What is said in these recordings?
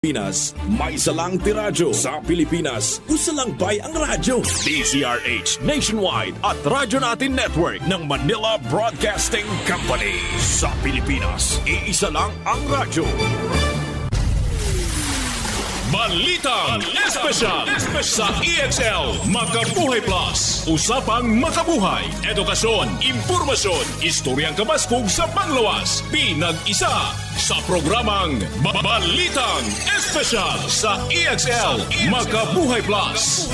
Pilipinas, may salang tiradyo. Sa Pilipinas, usalang bay ang radyo. DZRH Nationwide at Radyo Natin Network ng Manila Broadcasting Company. Sa Pilipinas, iisa lang ang radyo. Balitang Espesyal sa EXL Makabuhay Plus. Usapang makabuhay, edukasyon, impormasyon, istoryang kabaskog sa panglawas. Pinag-isa sa programang Balitang Espesyal sa EXL Makabuhay Plus.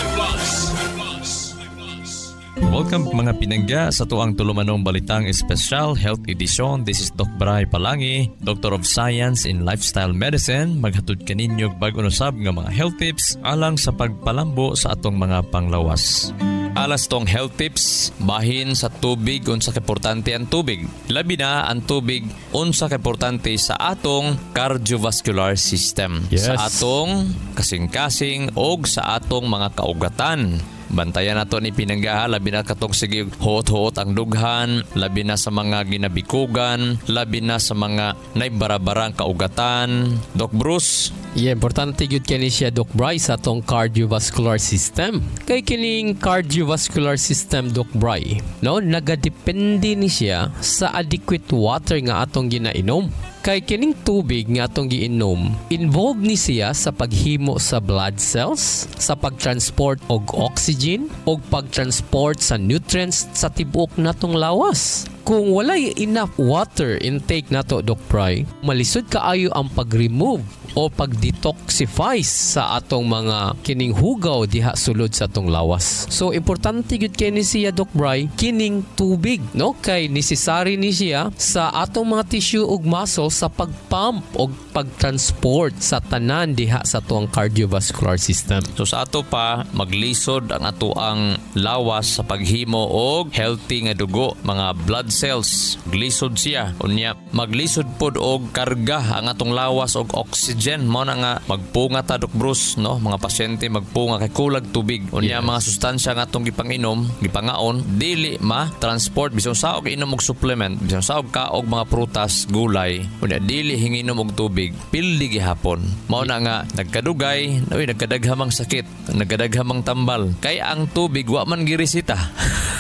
Welcome mga pinangga sa tuang tulumanong Balitang Espesyal Health Edition. This is Doc Bray Palangi, Doctor of Science in Lifestyle Medicine. Maghatod kaninyo bag-o usab nga mga health tips alang sa pagpalambo sa atong mga panglawas. Alas tong health tips, bahin sa tubig, unsa kaimportante ang tubig. Labi na ang tubig, unsa kaimportante sa atong cardiovascular system. Yes. Sa atong kasing-kasing o sa atong mga kaugatan. Bantayan nato ni pinanggaha, labi na katong sige hot-hot ang dughan, labi na sa mga ginabikugan, labi na sa mga naibarabarang kaugatan. Doc Bruce? Yeah, importante gyud kini siya, Doc Bryce, sa atong cardiovascular system. Kay kining cardiovascular system, Doc Bry, no, nagadepende ni siya sa adequate water nga atong ginainom. Kay kining tubig nga atong giinom, involved ni siya sa paghimo sa blood cells, sa pagtransport og oxygen, og pagtransport sa nutrients sa tibuok natong lawas. Kung walay enough water intake nato, Doc Bry, malisod kaayo ang pag-remove o pag-detoxify sa atong mga kining hugaw diha sulod sa atong lawas. So importante gyud kini siya, Doc Bry, kining tubig, no, kay necessary ni siya sa atong mga tissue ug muscle sa pag-pump o pag-transport sa tanan diha sa atong cardiovascular system. So sa ato pa, maglisod ang ato ang lawas sa paghimo og healthy nga dugo, mga blood cells. Glisod siya. Unya, maglisod pod og karga ang atong lawas og oxygen. Mao na nga magpunga ta, Doc Bruce, no? Mga pasyente magpunga kay kulag tubig. Unya, mga sustansya nga atong gipanginom, gipangaon, dili ma-transport. Bisan sa og inom og supplement, bisan sa og kaog mga prutas, gulay. Unya, dili hinginom og tubig. Pildi gihapon. Mao na nga nagkadugay, nagkadaghamang sakit, nagkadaghamang tambal. Kay ang tubig wa man giresita.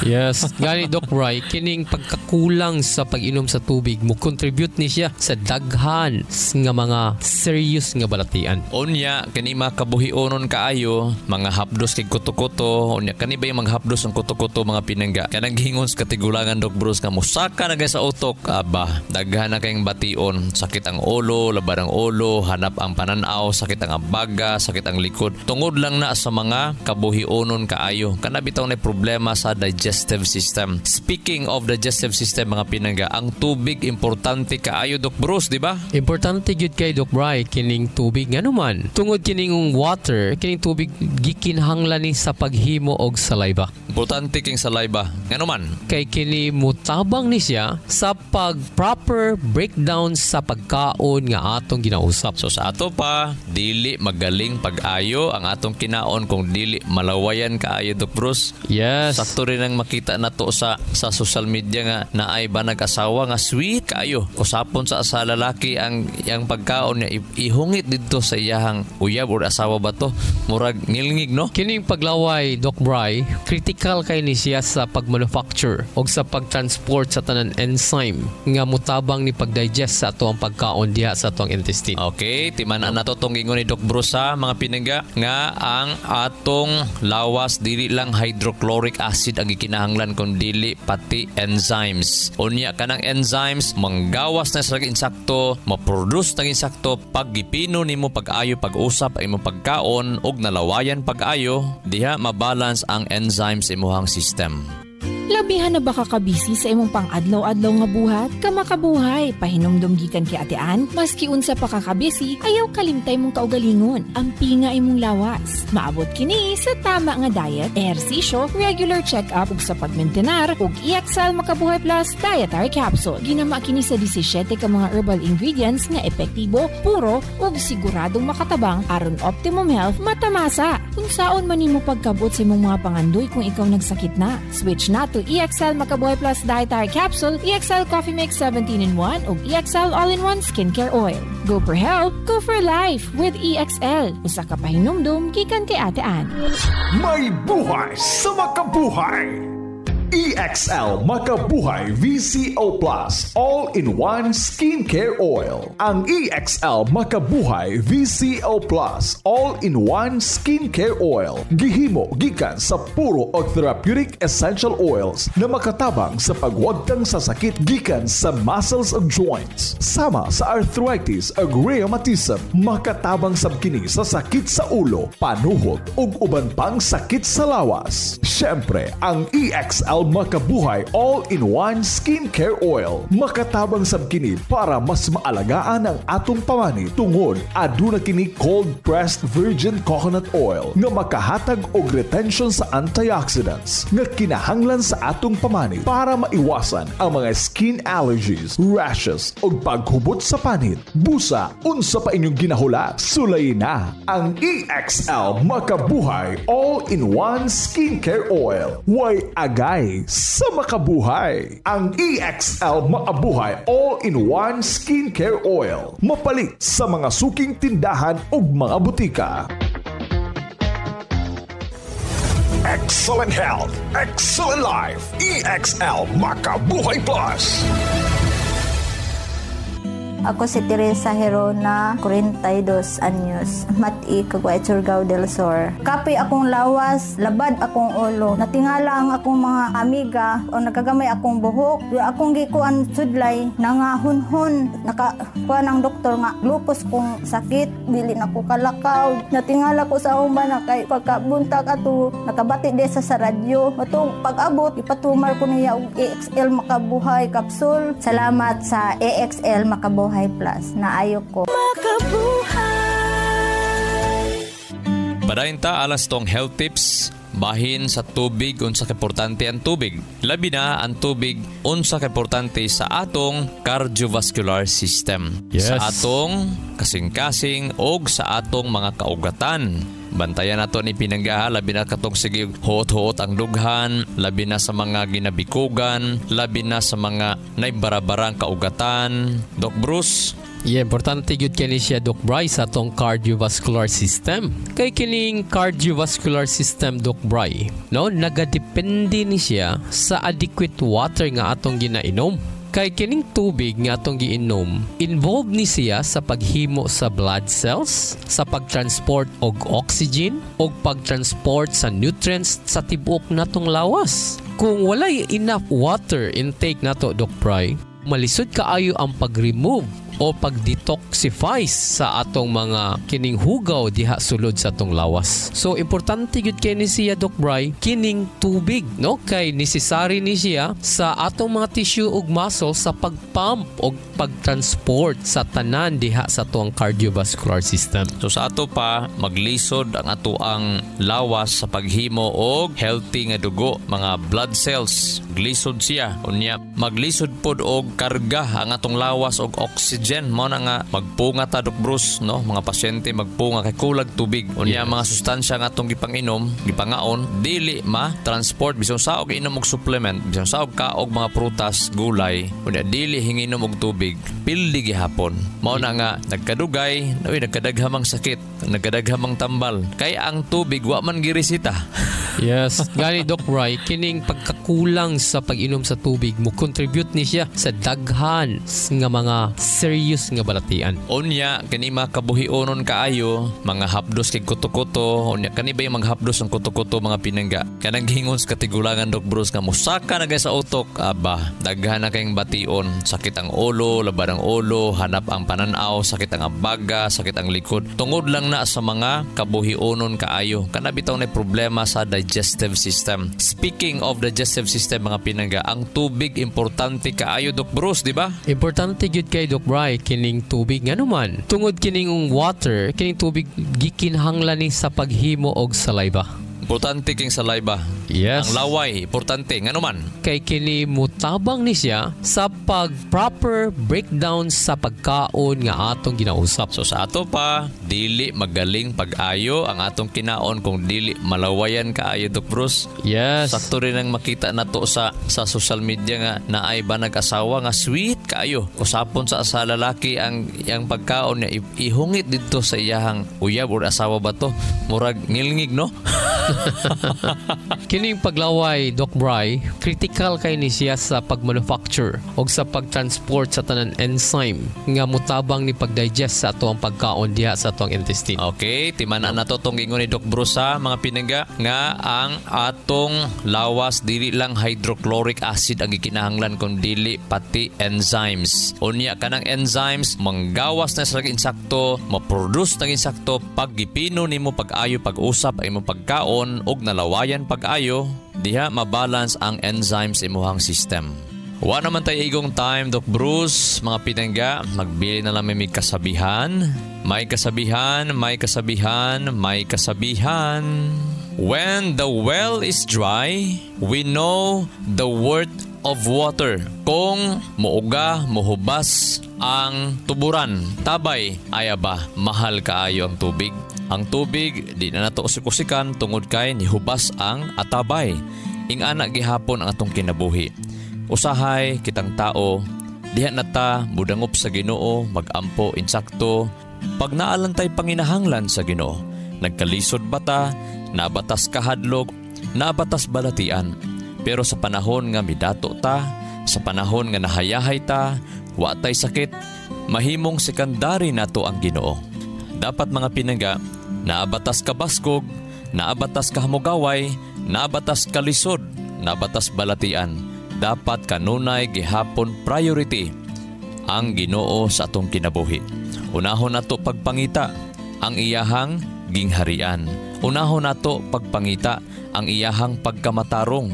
Yes, gani Doc Bry, kining pagkakulang sa pag-inom sa tubig mo contribute ni siya sa daghan nga mga serious nga balatian. Unya, kani makabuhionon kaayo, mga hapdos kay kuto-kuto. Unya, kani ba yung mga hapdos ng kuto-kuto, mga pinangga? Kanang hingon sa katigulangan, Doc Bruce, ka musaka na kay sa utok. Aba, daghan na kayong bation. Sakit ang ulo, labar ang ulo, hanap ang pananaw, sakit ang abaga, sakit ang likod. Tungod lang na sa mga kabuhionon kaayo. Kana bitaw na problema sa digestive system. Speaking of digestive system, mga pinangga, ang tubig importante kaayo, Doc Bruce, di ba? Importante gyud kay Doc Bry kining tubig nga naman. Tungod kining water, kining tubig gikinahanglan ni sa paghimo og saliva. Importante king saliva. Nga naman, Kay kini mutabang ni siya sa pag proper breakdown sa pagkaon nga atong ginausap. so sa ato pa, dili magaling pag-ayo ang atong kinaon kung dili malawayan kaayo, Doc Bruce. Yes. Sakto rin ang makita na to sa social media nga naay ba nag-asawa nga sweet kaayo. Kusapon sa lalaki ang pagkaon niya ihungit dito sa iyahang uyab or asawa ba to. Murag ngilngig, no? Kining paglaway, Doc Bry, critical kay ni siya sa pag-manufacture o sa pag-transport sa tanan enzyme nga mutabang ni pag-digest sa ato ang pagkaon diha sa atong intestine. Okay, timanan na to tong ingon ni Doc Bruce, mga pinangga, nga ang atong lawas dili lang hydrochloric acid ang gikinahanglan kun dili pati enzymes. Unya kanang enzymes manggawas na sa insakto, ma-produce ng insakto pag gipino nimo pag-ayo pag-usap ay mo pagkaon og nalawayan pag-ayo, diha mabalance ang enzymes imuhang system. Labihan na ba kakabisi sa imong pang-adlaw-adlaw nga buhat? Kamakabuhay, pahinomdom gikan kay atean, maski unsa pa kakabisi, ayaw kalimtay mong kaugalingon. Ampi nga imong lawas. Maabot kini sa tama nga diet, ehersisyo, regular check-up ug sa pagmentenar ug EXL Makabuhay Plus Dietary Capsule. Ginama kini sa 17 ka mga herbal ingredients nga epektibo, puro ug siguradong makatabang aron optimum health matamasa. Kung saon man nimo pagkabot sa imong mga pangandoy kung ikaw nagsakit na, switch nato to EXL Makabuhay Plus Dietary Capsule, EXL Coffee Mix 17-in-1 ug EXL All-in-One Skincare Oil. Go for health, go for life with EXL. Usa ka pahinumdum gikan kay Ate Ann. May buhay sa makabuhay! EXL Makabuhay VCO Plus All-in-One Skincare Oil. Ang EXL Makabuhay VCO Plus All-in-One Skincare Oil gihimo gikan sa puro og therapeutic essential oils na makatabang sa pagwagtang sa sakit gikan sa muscles ug joints, sama sa arthritis ug rheumatism. Makatabang sab kini sa sakit sa ulo, panuhot ug uban pang sakit sa lawas. Syempre, ang EXL Makabuhay All-in-One Skincare Oil makatabang sab kini para mas maalagaan ang atong pamani tungod aduna kini cold pressed virgin coconut oil nga makahatag og retention sa antioxidants nga kinahanglan sa atong pamani para maiwasan ang mga skin allergies, rashes ug paghubot sa panit. Busa, unsa pa inyong ginahula? Sulayin na ang EXL Makabuhay All-in-One Skincare Oil. Way agay sa makabuhay. Ang EXL Makabuhay All-in-One Skincare Oil. Mapalit sa mga suking tindahan ug mga butika. Excellent health, excellent life. EXL Makabuhay Plus. Ako si Teresa Herona, 42 anyos, Mati, Caguay, Surigao del Sur. Kape akong lawas, labad akong ulo. Natingala ang akong mga amiga o nagagamay akong buhok. Akong gikuan sudlay, nangahunhon. Nakakuha ng doktor nga, lupus kong sakit, dili na ko kalakaw. Natingala ko sa umban na kay pagkabuntag ato, nakabati desa sa radyo. Matong pag-abot, ipatumar ko niya og EXL Makabuhay Capsule. Salamat sa EXL Makabuhay Plus na ayo ko. Padayon ta alas tong health tips. Bahin sa tubig, unsa ka importante ang tubig. Labi na ang tubig, unsa ka importante sa atong cardiovascular system. Yes. Sa atong kasing-kasing o sa atong mga kaugatan. Bantayan nato ni pinanggaha, labi na katong sige huot-huot ang dughan, labi na sa mga ginabikugan, labi na sa mga naibarabarang kaugatan. Doc Bruce? Yeah, importante gyud kini siya Doc Bryce sa atong cardiovascular system. Kay kining cardiovascular system Doc Bryce, no, nagadepende ni siya sa adequate water nga atong ginainom. Kay kining tubig nga atong giinom, involved ni siya sa paghimo sa blood cells, sa pagtransport og oxygen, og pagtransport sa nutrients sa tibuok natong lawas. Kung walay enough water intake nato Doc Bryce, malisod kaayo ang pag-remove o pag-detoxify sa atong mga kining hugaw diha sulod sa atong lawas. So importante gyud kini siya Doc Bry, kining tubig, no, kay necessary ni siya sa atong mga tissue ug muscle sa pagpump o pagtransport sa tanan diha sa atong cardiovascular system. So sa ato pa maglisod ang ato ang lawas sa paghimo og healthy nga dugo, mga blood cells. Glisod siya, unya maglisod pod og karga ang atong lawas og oxygen. Mao na nga magpunga ta Doc Bruce, no, mga pasyente magpunga kay kulag tubig. Unya mga sustansya nga atong gipanginom, gipangaon, dili ma-transport bisan sa og inom og supplement, bisan sa og kaog mga prutas, gulay, unya dili hinginom og tubig, pildi gihapon. Mao na nga nagkadugay, nagkadaghamang sakit, nagkadaghamang tambal. Kay ang tubig wa man giresita. Yes, gani Doc Bry, kining pagkakulang sa pag-inom sa tubig mo contribute ni siya sa daghan nga mga serious nga balatian. Unya kani makabuhionon kaayo, mga hapdos kay kuto-kuto. Unya kani ba yung maghapdos ang kuto-kuto mga pinangga? Kanang hingon sa katigulangan Doc Bruce nga musaka na kay sa utok, aba, daghan na kayong bation. Sakit ang ulo, laban ang ulo, hanap ang pananaw, sakit ang abaga, sakit ang likod. Tungod lang na sa mga kabuhionon kaayo. Kana bitaw na problema sa digestive system. Speaking of digestive system mga pinangga, ang tubig importante kaayo Doc Bruce, di ba? Importante gyud kay Doc Bry kining tubig nga naman. Tungod kining water, kining tubig gikinahanglan ni sa paghimo og saliva. Importante king saliva. Yes. Ang laway, importante. Ngano man? Kay kini mutabang ni siya sa pag-proper breakdown sa pagkaon nga atong ginausap. So sa ato pa, dili magaling pag-ayo ang atong kinaon kung dili malawayan kaayo, Doc Bruce. Yes. Sakto rin ang makita nato sa social media nga naay ba nag-asawa nga sweet kaayo. Usapon sa lalaki ang pagkaon niya ihungit dito sa iyahang uyab or asawa ba to? Murag ngilngig, no? Kining paglaway, Doc Bry, critical kay ni siya sa pag-manufacture o sa pag-transport sa tanan enzyme nga mutabang ni pag-digest sa ato ang pagkaon diha sa atong intestine. Okay, timana na to tong ingon ni Doc Bruce sa mga pinangga nga ang atong lawas dili lang hydrochloric acid ang gikinahanglan kun dili pati enzymes. Unya kanang enzymes manggawas na sa insakto, ma-produce ng insakto pag gipino nimo pag-ayo pag-usap ang imong pagkaon og nalawayan pag-ayo, diha mabalance ang enzymes imuhang system. Wa naman tayo igong time, Doc Bruce, mga pinangga, magbili na lang may kasabihan. May kasabihan, may kasabihan, may kasabihan. When the well is dry, we know the worth of water. Kung muuga, muhubas ang tuburan, tabay, ayaba, mahal kaayo ang tubig. Ang tubig, di na nato usik-usikan tungod kay nihubas ang atabay. Ingana gihapon ang atong kinabuhi. Usahay kitang tao, diha na ta mudangop sa Ginoo, magampo insakto. Pag naalantay panginahanglan sa Ginoo, nagkalisod bata, nabatas kahadlog, nabatas balatian. Pero sa panahon nga midato ta, sa panahon nga nahayahay ta, wa tay sakit, mahimong sekandary nato ang Ginoo. Dapat mga pinangga, naabatas ka baskog, naabatas ka hamugaway, naabatas ka lisod, naabatas balatian. Dapat kanunay gihapon priority ang Ginoo sa atong kinabuhi. Unahon nato pagpangita ang iyahang gingharian. Unahon nato pagpangita ang iyahang pagkamatarong.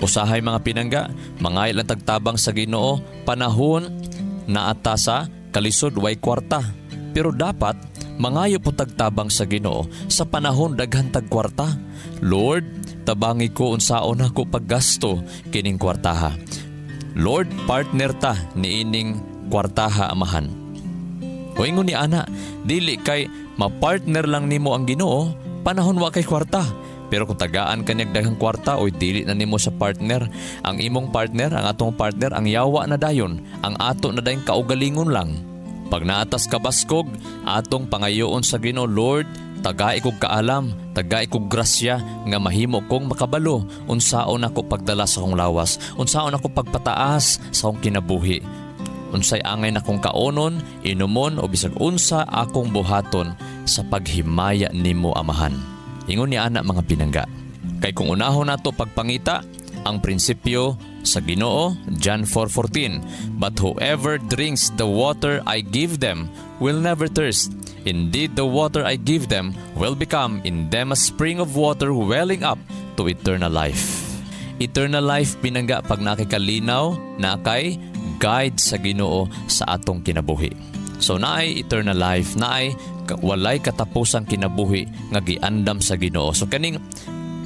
Usahay mga pinangga, mangayal ang tagtabang sa Ginoo, panahon na atasa kalisod way kwarta. Pero dapat mangayo po tagtabang sa Ginoo sa panahon daghan tag kwarta. Lord, tabangi ko unsaon ako paggasto kining kwartaha. Lord, partner ta ni ining kwartaha amahan. O ingon ni ana, dili kay mapartner lang nimo ang Ginoo, panahon wa kay kwarta. Pero kung tagaan kanyang daghang kwarta o dili na nimo sa partner, ang imong partner, ang atong partner, ang yawa na dayon, ang ato na dayon kaugalingon lang. Pag naatas ka baskog, atong pangayoon sa Ginoo, Lord, tagai kog kaalam, tagai kog grasya nga mahimo kong makabalo unsaon ako pagdala sa akong lawas, unsaon ako pagpataas sa akong kinabuhi. Unsay angay na kong kaonon, inumon o bisag unsa akong buhaton sa paghimaya nimo amahan. Ingon ni ana mga pinangga. Kay kung unahon nato pagpangita ang prinsipyo sa Ginoo, John 4:14, but whoever drinks the water I give them will never thirst. Indeed, the water I give them will become in them a spring of water welling up to eternal life. Eternal life pinangga pag nakikalinaw na kay guide sa Ginoo sa atong kinabuhi. So naay eternal life, naay walay katapusang kinabuhi nga giandam sa Ginoo. So kaning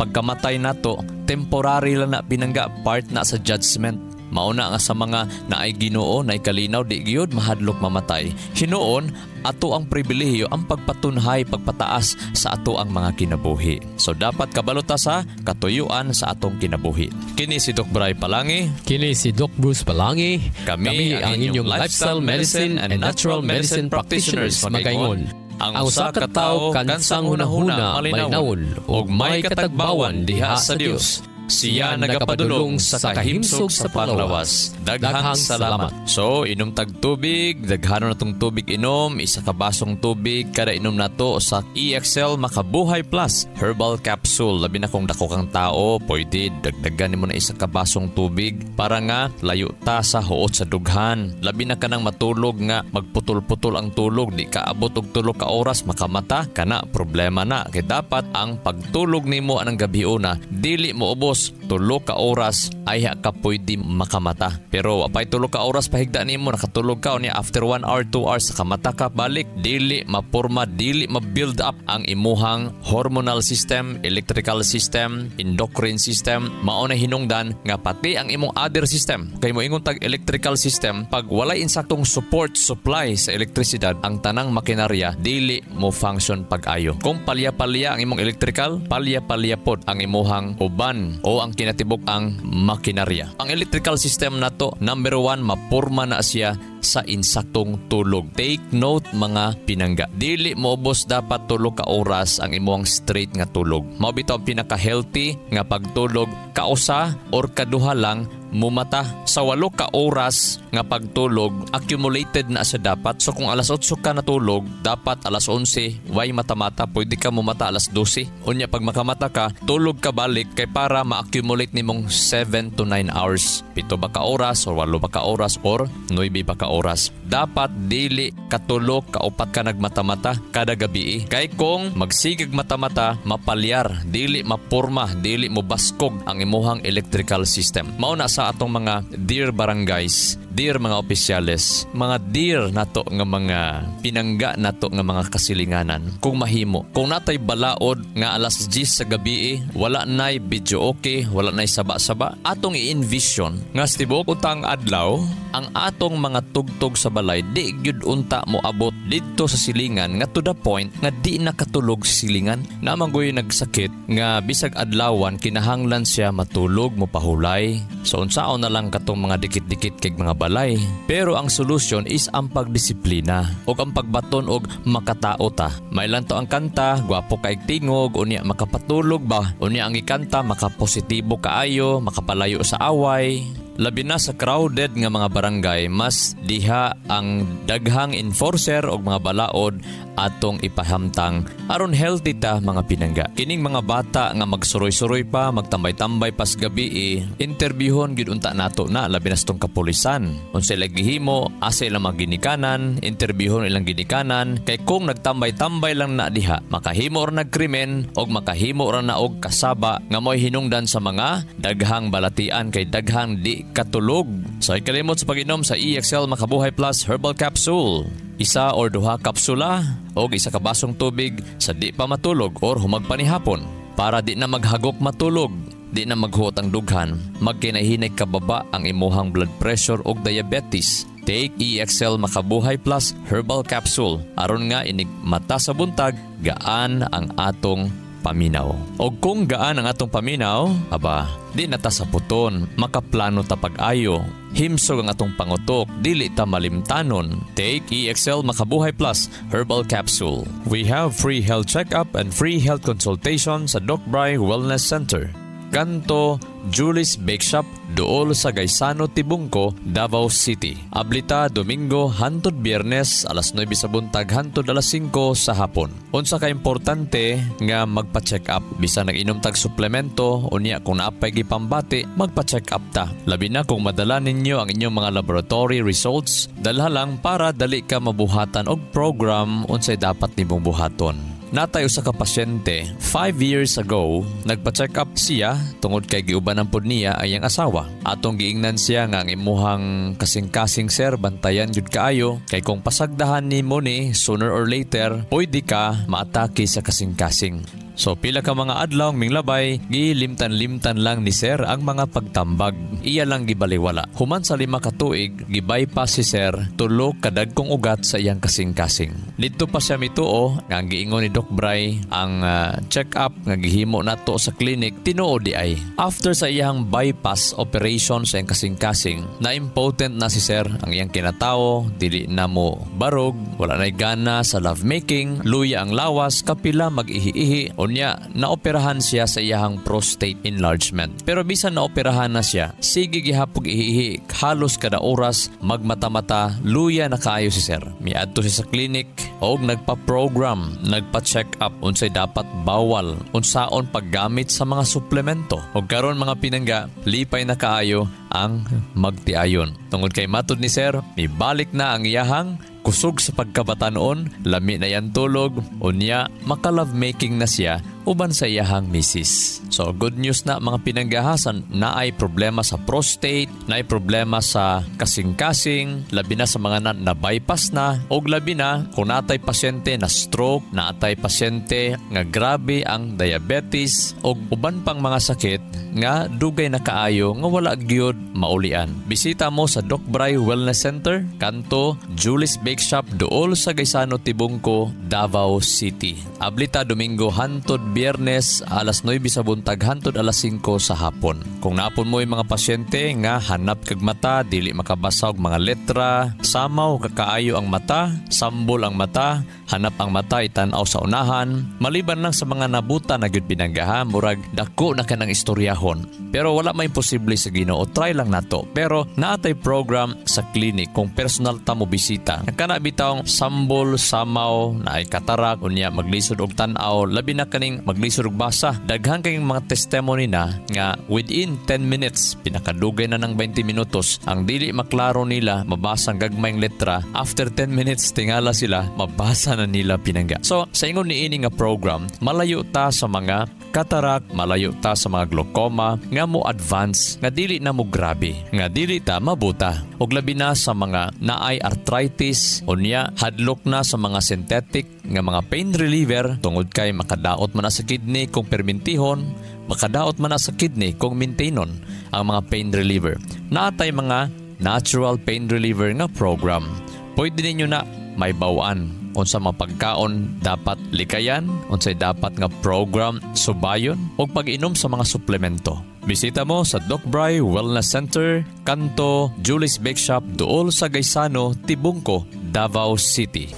pagkamatay nato, temporary lang na pinangga, part na sa judgment. Mauna nga sa mga naay Ginoo, naay kalinaw, di gyud mahadlok mamatay. Hinuon, ato ang pribilehiyo ang pagpatunhay, pagpataas sa ato ang mga kinabuhi. So dapat kabalota sa katuyuan sa atong kinabuhi. Kini si Doc Bry Palangi. Kini si Doc Bruce Palangi. Kami ang inyong lifestyle medicine and natural medicine practitioners. Magaingon. Ang usa ka tawo kansang hunahuna malinawon ug may katagbawan diha sa Dios. Siya nagapadulong sa kahimsog sa panglawas. Daghang salamat. So, inom tag tubig, daghanon na tong tubig inom, isa ka basong tubig, kada inom na to sa EXL Makabuhay Plus Herbal Capsule. Labi na kung dako kang tao, pwede dagdagan mo na isa ka basong tubig para nga layo ta sa huot sa dughan. Labi na ka nang matulog nga magputol-putol ang tulog, di ka abot og 3 ka oras makamata, kana problema na. Kaya dapat ang pagtulog nimo anang gabi una, dili mo ubos Tapos 3 ka oras ay ka pwede makamata. Pero apay 3 ka oras pahigda nimo nakatulog ka unya after 1 hour 2 hours kamata ka balik, dili maporma, dili ma-build up ang imuhang hormonal system, electrical system, endocrine system. Mao na hinungdan nga pati ang imong other system. Kay mo ingon tag electrical system, pag walay insaktong support supply sa elektrisidad, ang tanang makinarya dili mo function pag-ayo. Kung palya-palya ang imong electrical, palya-palya pod ang imuhang uban o ang kinatibok ang makinarya. Ang electrical system nato, number 1, maporma na siya sa insaktong tulog. Take note mga pinangga. Dili moobos dapat 3 ka oras ang imong straight nga tulog. Mao bitaw pinaka-healthy nga pagtulog kausa or kaduha lang mumata. Sa 8 ka oras nga pagtulog, accumulated na siya dapat. So kung alas 8 ka natulog, dapat alas 11 way mata-mata, pwede ka mumata alas 12. Unya pag makamata ka, tulog ka balik kay para ma-accumulate nimong 7 to 9 hours. 7 ba ka oras or 8 ba ka oras or 9 ba ka oras. Dapat dili katulog ka 4 ka nagmata-mata kada gabi. Kay kung magsigig mata-mata, mapalyar, dili maporma, dili mo baskog ang imuhang electrical system. Mao na sa atong mga dear barangays, dear mga opisyales, mga dear nato nga mga pinangga nato nga mga kasilinganan. Kung mahimo, kung natay balaod nga alas 10 sa gabi, wala nay video okay, wala nay saba-saba, atong i-envision nga tibok utang adlaw ang atong mga tugtog sa balay di gyud unta mo abot didto sa silingan nga to the point nga di nakatulog sa silingan. Namangoy nagsakit nga bisag adlawan kinahanglan siya matulog mo pahulay. So unsaon na lang katong mga dikit-dikit kay mga balay. Pero ang solusyon is ang pagdisiplina o ang pagbaton og makatao ta. May lang to ang kanta, gwapo kay tingog, unya makapatulog ba? Unya ang ikanta makapositibo kaayo, makapalayo sa away. Labi na sa crowded nga mga barangay, mas diha ang daghang enforcer o mga balaod atong ipahamtang aron healthy ta mga pinangga. Kining mga bata nga magsuroy-suroy pa, magtambay-tambay pas gabi, interbiehon gyud unta nato na labi na sa tong kapulisan. Unsay gihimo, asa ilang maginikanan, interbiehon ilang ginikanan, kay kung nagtambay-tambay lang na diha, makahimo or nagkrimen o makahimo ra na og kasaba nga mo'y hinungdan sa mga daghang balatian kay daghang di katulog. So ikalimot sa pag-inom sa EXL Makabuhay Plus Herbal Capsule. 1 or 2 kapsula o 1 ka basong tubig sa di pa matulog or humagpanihapon para di na maghagok matulog, di na maghuot ang dughan, magkinahinay kababa ang imuhang blood pressure o diabetes. Take EXL Makabuhay Plus Herbal Capsule aron nga inig mata sa buntag gaan ang atong paminaw. O kung gaan ang atong paminaw, aba, di na ta sa puton, makaplano ta pag-ayo. Himsog ang atong pangutok, dili ta malimtanon. Take EXL Makabuhay Plus Herbal Capsule. We have free health check-up and free health consultation sa Doc Bry Wellness Center. Kanto Julie's Bake Shop, duol sa Gaisano, Tibungco, Davao City. Ablita Domingo hantod Biyernes alas 9 sa buntag hantod alas 5 sa hapon. Unsa ka importante nga magpa-check up bisan nag-inom tag suplemento unya kung naapay gipambati magpa-check up ta. Labi na kung madala ninyo ang inyong mga laboratory results, dalha lang para dali ka mabuhatan og program unsay dapat nimong buhaton. Natay usa ka pasyente 5 years ago nagpa-check up siya tungod kay giuban ang pud niya ay ang asawa. Atong giingnan siya nga ang imuhang kasing-kasing sir bantayan jud kaayo kay kung pasagdahan nimo ni sooner or later pwede ka maatake sa kasing-kasing. So pila ka mga adlaw minglabay, gilimtan-limtan lang ni sir ang mga pagtambag. Iya lang gibaliwala. Human sa 5 ka tuig, gibypass si sir, 3 kadagkong ugat sa iyang kasing-kasing. Dito pa siya mituo, nga giingon ni Doc Bry, ang check-up nga gihimo nato sa clinic, tinuo di ay. After sa iyang bypass operation sa iyang kasing-kasing, na-impotent na si sir ang iyang kinatao, dili na mo barog, wala na'y gana sa lovemaking, luya ang lawas, kapila mag-ihi-ihi. Unya, naoperahan siya sa iyahang prostate enlargement. Pero bisan naoperahan na siya, sige gihapog ihihi, halos kada oras, magmata-mata, luya na kaayo si sir. Miadto siya sa clinic, o nagpa-program, nagpa-check up, unsay dapat bawal, unsaon paggamit sa mga suplemento. O karon mga pinangga, lipay na kaayo ang magtiayon. Tungod kay matod ni sir, ibalik na ang iyahang kusog sa pagkabatanon, lami na yan tulog, unya maka-lovemaking na siya uban sa iyahang misis. So good news na mga pinanggahasan na ay problema sa prostate, na ay problema sa kasing-kasing, labi na sa mga na-bypass na, o labi na kung natay pasyente na stroke, natay pasyente nga grabe ang diabetes, o uban pang mga sakit nga dugay na kaayo nga wala gyud maulian. Bisita mo sa Doc Bry Wellness Center, kanto Julie's Bake Shop, duol sa Gaisano, Tibungco, Davao City. Ablita Domingo hantod Biyernes alas 9 sa buntag hantod alas 5 sa hapon. Kung napon mo yung mga pasyente nga hanap kag mata, dili makabasa og mga letra, samaw kakaayo ang mata, sambol ang mata, hanap ang mata itan-aw sa unahan, maliban lang sa mga nabuta na gyud pinanggaha, murag dako na kanang istoryahon. Pero wala may posible sa Ginoo, try lang nato. Pero naatay program sa clinic kung personal ta mo bisita. Kana bitawng sambol, samaw, na ay katarak, unya maglisod og tan-aw, labi na kaning maglisod og basa. Daghang kayong mga testimony na nga within 10 minutes, pinakadugay na ng 20 minutos, ang dili maklaro nila, mabasa ang gagmayng letra. After 10 minutes, tingala sila, mabasa na nila pinangga. So, sa ingon ni ini nga program, malayo ta sa mga katarak, malayo ta sa mga glaucoma, nga mo advance, nga dili na mo grabe, nga dili ta mabuta. Og labi na sa mga naay arthritis, unya hadlok na sa mga synthetic nga mga pain reliever, tungod kay makadaot man na sa kidney kung permintihon, makadaot man na sa kidney kung maintenon ang mga pain reliever. Naatay mga natural pain reliever nga program. Pwede ninyo na may bawaan. Unsa mapagkaon dapat likayan, unsay dapat nga program subayon, o pag-inom sa mga suplemento. Bisita mo sa Doc Bry Wellness Center, kanto Julie's Bake Shop, duol sa Gaisano, Tibungco, Davao City.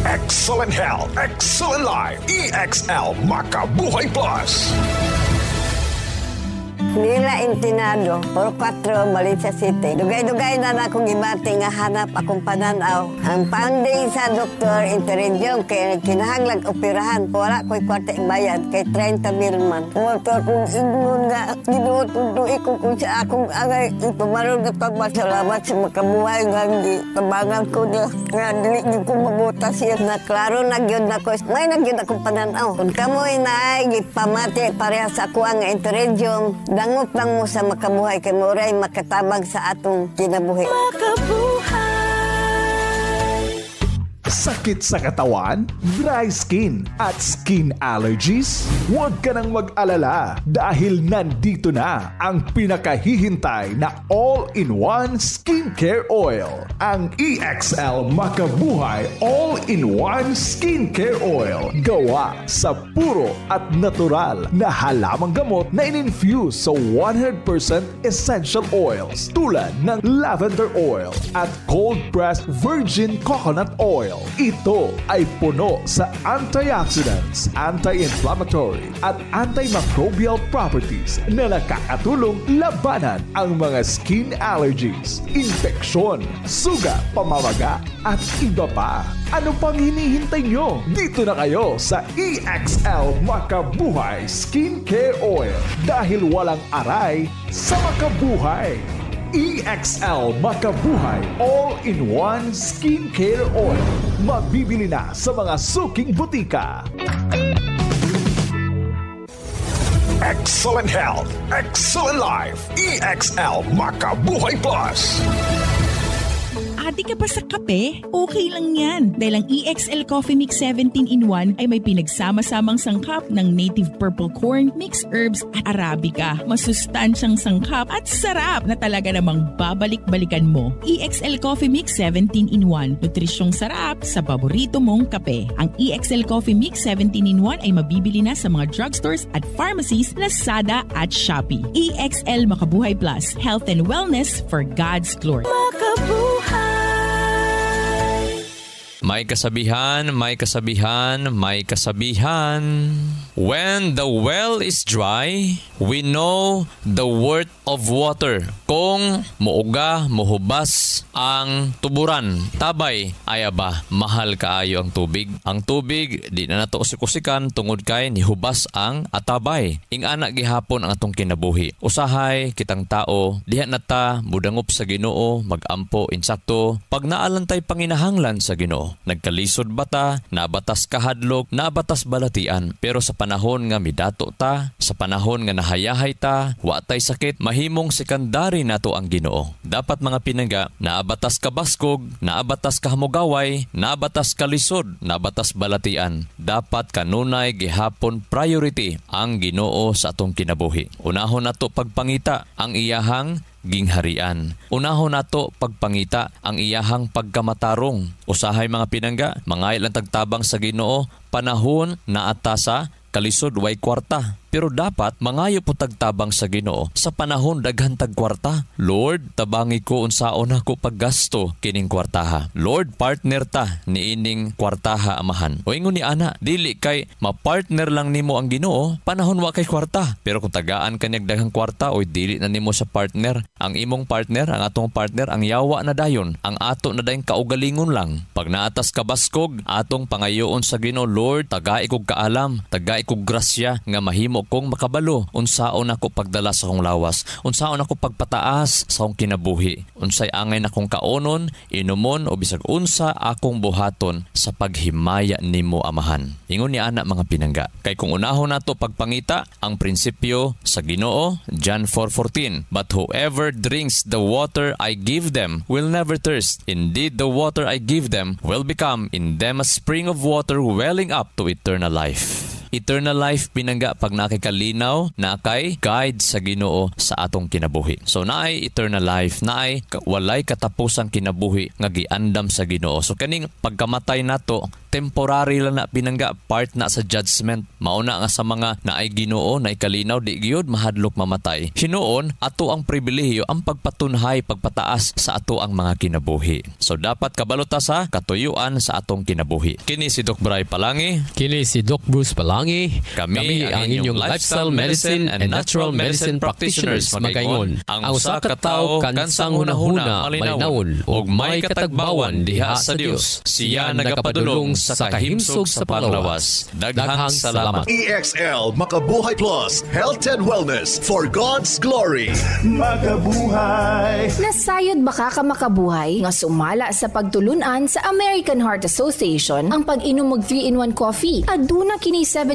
Excellent health, excellent life. EXL Makabuhay Plus. Nila Intinado, Puro 4, Valencia City. Dugay-dugay na akong gibati nga hanap akong pananaw. Ang funding sa Dr. Interregion kay kinahanglag operahan. Wala ko'y kwarta ibayad kay 30 mil man. Motor kong ingon nga ginutundo ko kung sa akong angay ipamarong na pagmasalamat sa makabuhay nga tabangan ko niya. Nga dili ko mabuta siya na klaro nagyod na ko. May nagyod akong pananaw. Kung kamoy na ay gipamati pareha sa ako ang Interregion, dangot lang mo sa makabuhay kay moray makatabang sa atong kinabuhi. Sakit sa katawan, dry skin at skin allergies? Huwag ka nang mag-alala dahil nandito na ang pinakahihintay na all-in-one skincare oil. Ang EXL Makabuhay All-in-One Skincare Oil. Gawa sa puro at natural na halamang gamot na in-infuse sa 100% essential oils tulad ng lavender oil at cold-pressed virgin coconut oil. Ito ay puno sa antioxidants, anti-inflammatory at antimicrobial properties na nakakatulong labanan ang mga skin allergies, infeksyon, sugat, pamamaga at iba pa. Ano pang hinihintay nyo? Dito na kayo sa EXL Makabuhay Skincare Oil dahil walang aray sa makabuhay. EXL Makabuhay All-in-One Skincare Oil. Mabibili na sa mga suking butika. Excellent health, excellent life. EXL Makabuhay Plus. Adi ka pa sa kape? Okay lang yan. Dahil ang EXL Coffee Mix 17-in-1 ay may pinagsama-samang sangkap ng native purple corn, mixed herbs at Arabica. Masustansyang sangkap at sarap na talaga namang babalik-balikan mo. EXL Coffee Mix 17-in-1. Nutrisyong sarap sa paborito mong kape. Ang EXL Coffee Mix 17-in-1 ay mabibili na sa mga drugstores at pharmacies, Lazada at Shopee. EXL Makabuhay Plus. Health and wellness for God's glory. Makabuhay! May kasabihan, may kasabihan, may kasabihan. When the well is dry, we know the worth of water. Kung muuga, muhubas ang tuburan, tabay, ayaba, mahal kaayo ang tubig. Ang tubig, di na nato usik-usikan tungod kay nihubas ang atabay. Ingana gihapon ang atong kinabuhi. Usahay, kitang tao, diha na ta, mudangop sa Ginoo, magampo, insakto, pag naalantay panginahanglan sa Ginoo. Ginoo. Nagkalisod ba ta, nabatas kahadlok, nabatas balatian, pero sa panahon nga midato ta, sa panahon nga nahayahay ta, wa tay sakit, mahimong sekandary nato ang Ginoo. Dapat mga pinangga, naabatas ka baskog, naabatas ka hamugaway, naabatas ka lisod, naabatas balatian. Dapat kanunay gihapon priority ang Ginoo sa atong kinabuhi. Unahon nato pagpangita ang iyahang gingharian. Unahon nato pagpangita ang iyahang pagkamatarong. Usahay mga pinangga, mangayl ang tagtabang sa Ginoo, panahon na atasa, kalisod way kwarta. Pero dapat mangayo po tagtabang sa Ginoo sa panahon daghan tag kwarta. Lord, tabangi ko unsaon ako paggasto kining kwartaha. Lord, partner ta ni ining kwartaha amahan. O ingon ni ana, dili kay mapartner lang nimo ang Ginoo, panahon wa kay kwarta. Pero kung tagaan kanyang daghang kwarta o dili na nimo sa partner, ang imong partner, ang atong partner, ang yawa na dayon, ang ato na dayong kaugalingon lang. Pag naatas ka baskog, atong pangayoon sa Ginoo, Lord, tagai kog kaalam, tagai kog grasya nga mahimo kong makabalo, unsaon ako pagdala sa akong lawas, unsaon ako pagpataas sa akong kinabuhi, unsay angay na akong kaonon, inumon o bisag unsa akong buhaton sa paghimaya nimo amahan. Ingon ni ana mga pinangga, kay kung unahon nato pagpangita ang prinsipyo sa Ginoo, John 4:14, but whoever drinks the water I give them will never thirst. Indeed, the water I give them will become in them a spring of water welling up to eternal life. Eternal life pinangga pag nakikalinaw, nakay guide sa Ginoo sa atong kinabuhi. So naay eternal life, naay walay katapusang kinabuhi nga giandam sa Ginoo. So kaning pagkamatay nato, temporary lang na pinangga, part na sa judgment. Mauna nga sa mga naay Ginoo, naay kalinaw, di gyud mahadlok mamatay. Hinuon ato ang pribilehiyo ang pagpatunhay, pagpataas sa ato ang mga kinabuhi. So dapat kabalota sa katuyuan sa atong kinabuhi. Kini si Doc Bray Palangi. Kini si Doc Bruce Palangi. Kami ang inyong lifestyle medicine and natural medicine practitioners magayon. Ang usa ka tawo kansang hunahuna malinawon ug may katagbawan diha sa Dios. Siya nagapadulong sa kahimsog sa panglawas. Daghang salamat. EXL Makabuhay Plus, Health and Wellness for God's Glory. Makabuhay. Nasayod baka ka makabuhay nga sumala sa pagtulunan sa American Heart Association ang pag-inom og 3-in-1 coffee. Aduna kini 70%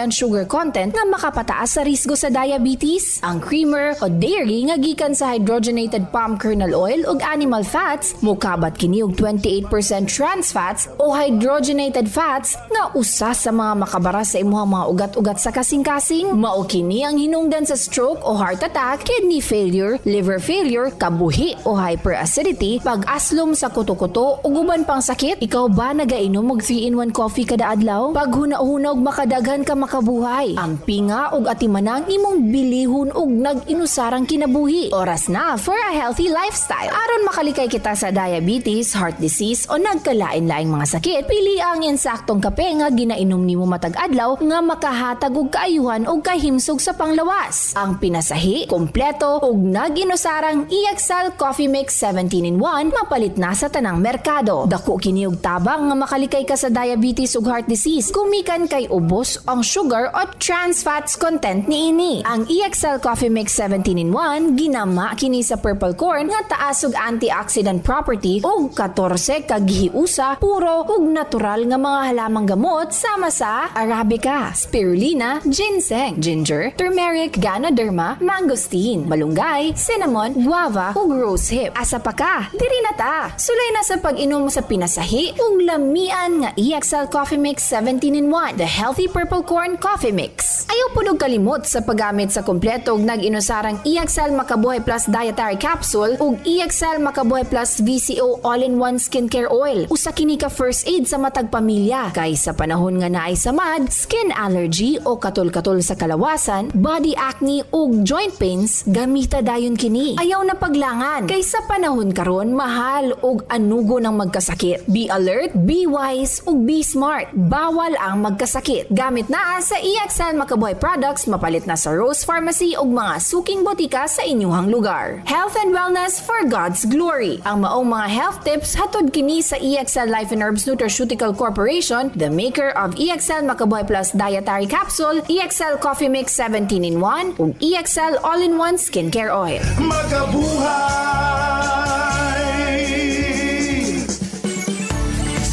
sugar content nga makapataas sa risgo sa diabetes. Ang creamer o dairy nga gikan sa hydrogenated palm kernel oil ug animal fats, mukabat kini og 28% trans fats o hydrogenated fats nga usa sa mga makabara sa imuhang mga ugat-ugat sa kasing-kasing. Mao kini ang hinungdan sa stroke o heart attack, kidney failure, liver failure, kabuhi o hyperacidity, pag-aslom sa kuto-kuto ug uban pang sakit. Ikaw ba nagainom og 3-in-1 coffee kada adlaw? Pag huna-huna og makadaghan ka makabuhay, ang pinga ug atimanang imong bilihon ug nag-inusarang kinabuhi. Oras na for a healthy lifestyle. Aron makalikay kita sa diabetes, heart disease o nagkalain-laing mga sakit, pili ang insaktong kape nga ginainom nimo matag adlaw nga makahatag og kaayuhan ug kahimsog sa panglawas. Ang pinasahi, kompleto ug nag-inusarang EXL Coffee Mix 17-in-1 mapalit na sa tanang merkado. Dako kini og tabang nga makalikay ka sa diabetes ug heart disease. Kumikan kay ubos ang sugar o trans fats content niini. Ang EXL Coffee Mix 17-in-1 ginama kini sa purple corn nga taas og antioxidant property ug 14 ka gihiusa, puro ug natural nga mga halamang gamot sama sa arabica, spirulina, ginseng, ginger, turmeric, ganoderma, mangosteen, malunggay, cinnamon, guava ug rosehip. Asa pa ka? Diri na ta. Sulay na sa pag-inom sa pinasahi ug lamian nga EXL Coffee Mix 17-in-1, the healthy purple corn coffee mix. Ayaw po nung kalimot sa paggamit sa kompleto ug nag-inusarang EXL Makabuhay Plus Dietary Capsule ug EXL Makabuhay Plus VCO All-in-One Skincare Oil. Usa kini ka first aid sa matag pamilya kay sa panahon nga naay samad, skin allergy o katol-katol sa kalawasan, body acne ug joint pains, gamita dayon kini. Ayaw na paglangan kay sa panahon karon mahal ug anugo ng magkasakit. Be alert, be wise ug be smart. Bawal ang magkasakit. Gamit na sa EXL Makabuhay products, mapalit na sa Rose Pharmacy ug mga suking botika sa inyuhang lugar. Health and wellness for God's glory. Ang maong mga health tips hatod kini sa EXL Life and Herbs Nutraceutical Corporation, the maker of EXL Makabuhay Plus Dietary Capsule, EXL Coffee Mix 17-in-1 ug EXL All-in-One Skincare Oil. Makabuhay!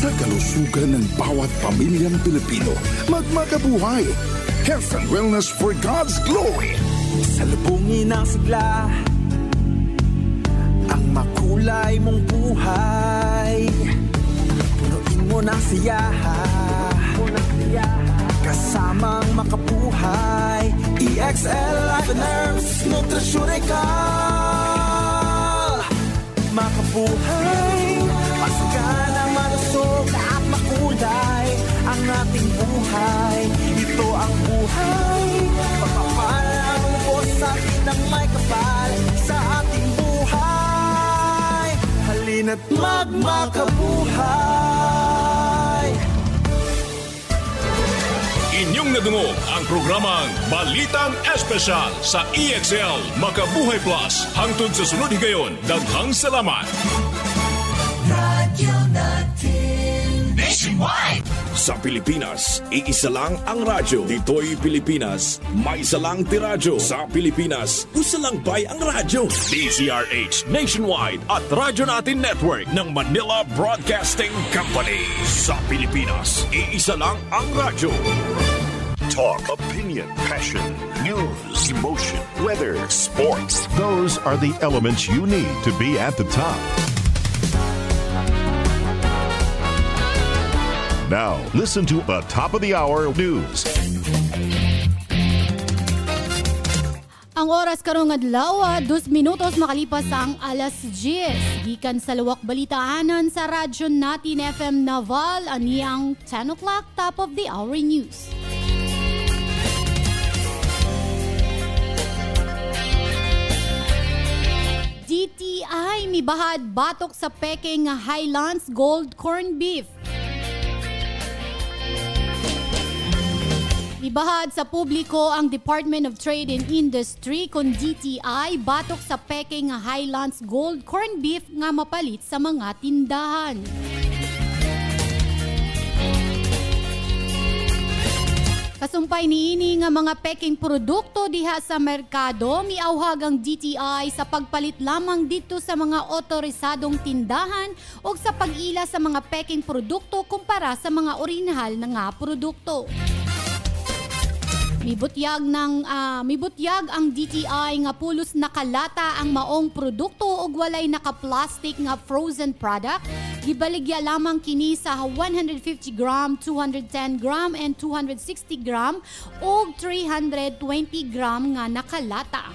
Sa kalusugan ng bawat pamilyang Pilipino. Magmakabuhay! Health and wellness for God's glory! Salubungin ang sigla, ang makulay mong buhay. Punuin mo ng siyaha, kasamang makabuhay. EXL Life and Herbs Nutraceutical. Makabuhay, masagana, malusog at makulay ang ating buhay. Ito ang buhay, pagpapalang ubos sa atin ng may kapal sa ating buhay. Halina't magmakabuhay. Inyong nadungog ang programang Balitang Espesyal sa EXL Makabuhay Plus. Hangtod sa sunod higayon, daghang salamat. Radyo natin nationwide. Sa Pilipinas, iisa lang ang radyo. Dito'y Pilipinas, may isa lang tiradyo. Sa Pilipinas, usa lang bay ang radyo. DZRH Nationwide at Radyo Natin Network ng Manila Broadcasting Company. Sa Pilipinas, iisa lang ang radyo. Talk, opinion, passion, news, emotion, weather, sports. Those are the elements you need to be at the top. Now, listen to the top of the hour news. Ang oras karong adlaw, 2 minutos makalipas ang alas 10. Gikan sa luwak balitaanan sa Radyo Natin FM Naval, ani ang 10 o'clock top of the hour news. DTI mibahad batok sa Peking Highlands Gold Corn Beef. Ibahad sa publiko ang Department of Trade and Industry kung DTI batok sa Peking Highlands Gold Corn Beef nga mapalit sa mga tindahan. Kasumpay niini nga mga peking produkto diha sa merkado, miauhag ang DTI sa pagpalit lamang dito sa mga otorisadong tindahan o sa pag-ila sa mga peking produkto kumpara sa mga orihinal na nga produkto. Mibutyag ang DTI nga pulos nakalata ang maong produkto ug walay naka-plastic nga frozen product. Gibaligya lamang kini sa 150 gram, 210 gram and 260 gram ug 320 gram nga nakalata.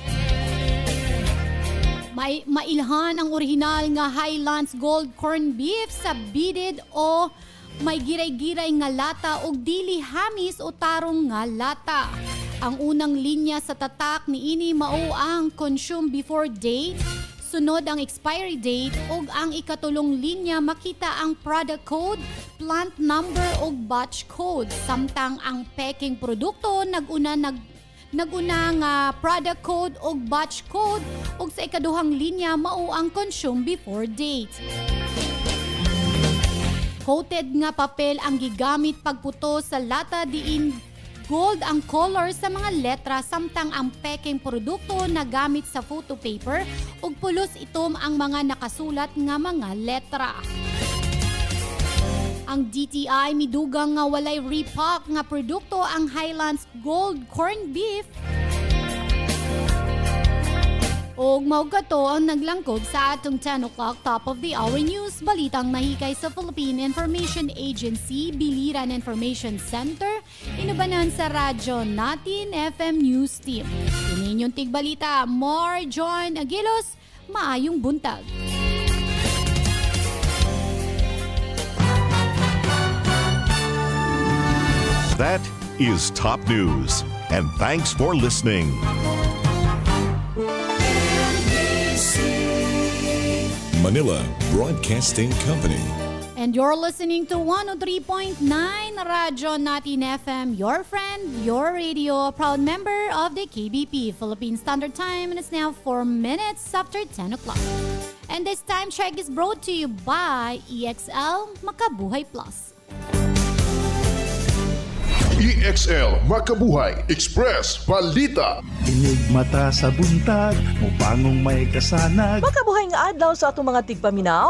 Mailhan ang orihinal nga Highlands Gold Corn Beef sa beaded o may giray-giray nga lata ug dili hamis o tarong nga lata. Ang unang linya sa tatak niini mao ang consume before date, sunod ang expiry date ug ang ikatulong linya makita ang product code, plant number ug batch code. Samtang ang peking produkto naguna nga product code ug batch code ug sa ikaduhang linya mao ang consume before date. Coated nga papel ang gigamit pagputo sa lata diin gold ang color sa mga letra samtang ang peking produkto nagamit sa photo paper ug pulos itom ang mga nakasulat nga mga letra. Ang DTI midugang nga walay repack nga produkto ang Highlands Gold Corn Beef. Og maugato ang naglangkod sa atong 10 o'clock top of the hour news, balitang mahikay sa Philippine Information Agency, Biliran Information Center, inubanan sa Radyo Natin FM News Team. Ininyong tigbalita, Mar John Aguilos, maayong buntag. That is top news, and thanks for listening. Manila Broadcasting Company. And you're listening to 103.9 Radyo Natin FM, your friend, your radio, proud member of the KBP Philippine Standard Time, and it's now 4 minutes after 10 o'clock. And this time check is brought to you by EXL Makabuhay Plus. EXL Makabuhay Express Balita. Inig mata sa buntag, mupangong may kasanag. Makabuhay nga adlaw sa atong mga tigpaminaw.